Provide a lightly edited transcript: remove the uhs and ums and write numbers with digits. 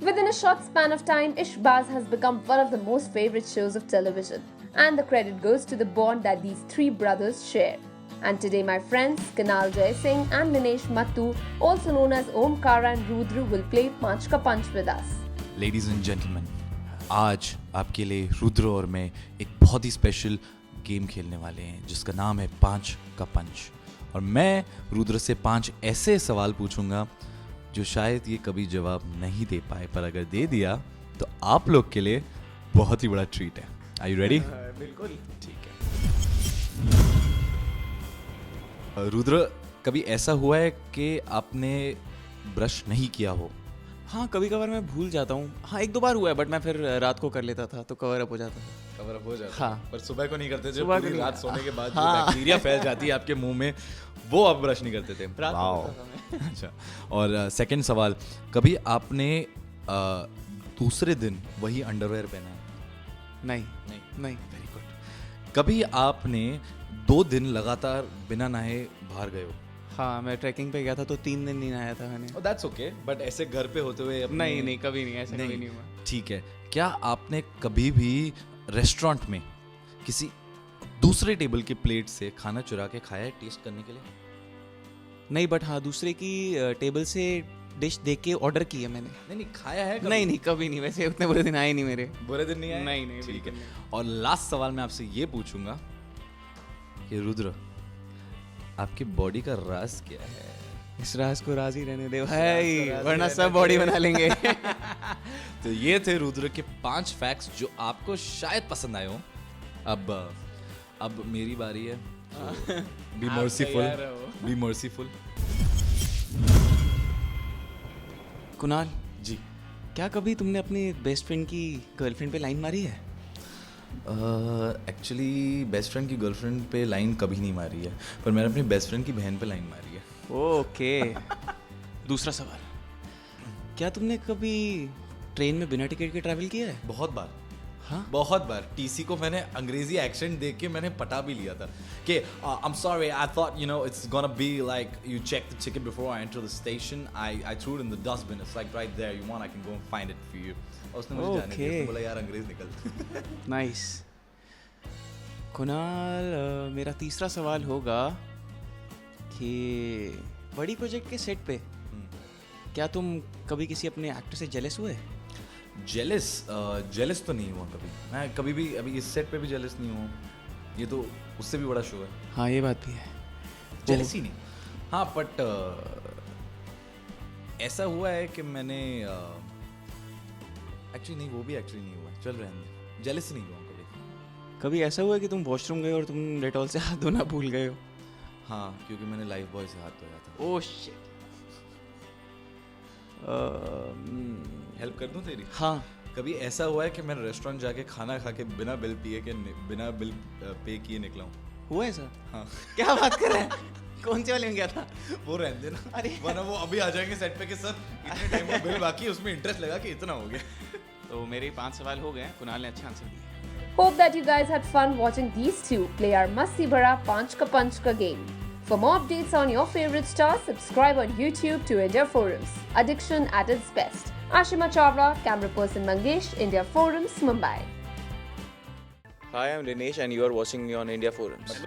Within a short span of time, Ishbaz has become one of the most favorite shows of television. And the credit goes to the bond that these three brothers share. And today, my friends, Kunal Jaisingh and Ninesh Mattu, also known as Omkara and Rudra, will play Panch Ka Panch with us. Ladies and gentlemen, आज आपके लिए रुद्र और मैं एक बहुत ही special game खेलने वाले हैं जिसका नाम है पांच का पंच। और मैं रुद्र से 5 ऐसे सवाल पूछूंगा जो शायद ये कभी जवाब नहीं दे पाए, पर अगर दे दिया तो आप लोग के लिए बहुत ही बड़ा ट्रीट है। Are you ready? बिल्कुल। ठीक है। रुद्र, कभी ऐसा हुआ है कि आपने ब्रश नहीं किया हो? हाँ, कभी कभार मैं भूल जाता हूँ। हाँ, 1-2 बार हुआ है, बट मैं फिर रात को कर लेता था तो कवर अप हो जाता था। कवर अप हो जाता हाँ, पर सुबह को नहीं करते थे। सुबह को पूरी नहीं। रात सोने के बाद जो हाँ। बैक्टीरिया फैल जाती है आपके मुंह में, वो आप ब्रश नहीं करते थे। रात को वाओ। करता था मैं। अच्छा, और सेकंड सवाल, कभी आपने दूसरे दिन वही अंडरवेयर पहना है? नहीं नहीं। नहीं। Very good. कभी आपने 2 दिन लगातार बिना नहाए बाहर गए हो? हाँ, मैं ट्रैकिंग पे गया था तो 3 दिन नहीं नहाया था मैंने। दैट्स ओके, बट ऐसे घर पे होते हुए नहीं, कभी नहीं, ऐसा कभी नहीं हुआ। ठीक है। क्या आपने कभी भी रेस्टोरेंट में किसी दूसरे टेबल के प्लेट से खाना चुरा के खाया है टेस्ट करने के लिए? नहीं, बट हाँ, दूसरे की टेबल से डिश देख के ऑर्डर की है मैंने। नहीं, खाया है कभी? नहीं, कभी नहीं। वैसे उतने बुरे दिन आए नहीं मेरे। बुरे दिन नहीं आए? नहीं, ठीक बिल्कुल है। नहीं। और लास्ट सवाल मैं आपसे ये पूछूंगा कि रुद्र, आपकी बॉडी का राज क्या है? इस राज को राज ही रहने दे भाई, राज वरना रहने सब बॉडी दे। बना लेंगे। तो ये थे रुद्र के 5 फैक्ट्स जो आपको शायद पसंद आए हो। अब मेरी बारी है। बी आप मर्सीफुल, तैयार रहो। Be merciful. कुणाल, जी। क्या कभी तुमने अपनी बेस्ट फ्रेंड की गर्लफ्रेंड पे लाइन मारी है? एक्चुअली बेस्ट फ्रेंड की गर्लफ्रेंड पे लाइन कभी नहीं मारी है, पर मैंने अपनी बेस्ट फ्रेंड की बहन पे लाइन मारी है। ओके। दूसरा सवाल, क्या तुमने कभी ट्रेन में बिना टिकट के ट्रैवल किया है? बहुत बार। हाँ, बहुत बार। टीसी को मैंने अंग्रेजी एक्सेंट देख के मैंने पटा भी लिया था कि I am sorry, I thought it's gonna be like you check the ticket before I enter the station, I threw it in the dustbin, it's like right there, you want I can go and find it for you. और उसने मुझे जाने दिया, उसने बोला यार अंग्रेज निकल। नाइस। कुणाल, मेरा तीसरा सवाल होगा कि बड़ी प्रोजेक्ट के सेट पे क्या तुम कभी किसी अपने एक्टर से जेलस हुए? जेलस तो नहीं हुआ कभी। मैं कभी भी अभी इस सेट पे भी जेलस नहीं हुआ। ये तो उससे भी बड़ा शो है। हाँ, ये बात भी है। जेलसी नहीं। हाँ, बट ऐसा हुआ है कि मैंने एक्चुअली नहीं, वो भी एक्चुअली नहीं हुआ। चल रहने दे, जेलस नहीं हुआ कभी। कभी ऐसा हुआ कि तुम वॉशरूम गए और तुम डेटॉल से हाथ धोना भूल गए हो? हाँ, क्योंकि मैंने लाइफ बॉय से हाथ धोया था। Oh shit. हेल्प कर दूं तेरी? हाँ, कभी ऐसा हुआ है कि मैं रेस्टोरेंट जाके खाना खा के बिना बिल पे किए निकला हूँ? हुआ है सर? हाँ। क्या बात कर रहे हैं? कौन से वाले में गया था? वो रहने देना, अरे। वरना वो अभी आ जाएंगे सेट पे कि सर इतने टाइम का बिल बाकी है, उसमें इंटरेस्ट लगा कि इतना हो गया। तो मेरे 5 सवाल हो गए। कुणाल ने अच्छा आंसर दिया। Hope that you guys had fun watching these two play our Masti Bhara Panch Ka Panch Ka game. For more updates on your favorite stars, subscribe on YouTube to India Forums. Addiction at its best. Ashima Chawla, camera person Mangesh, India Forums, Mumbai. Hi, I'm Dinesh and you are watching me on India Forums.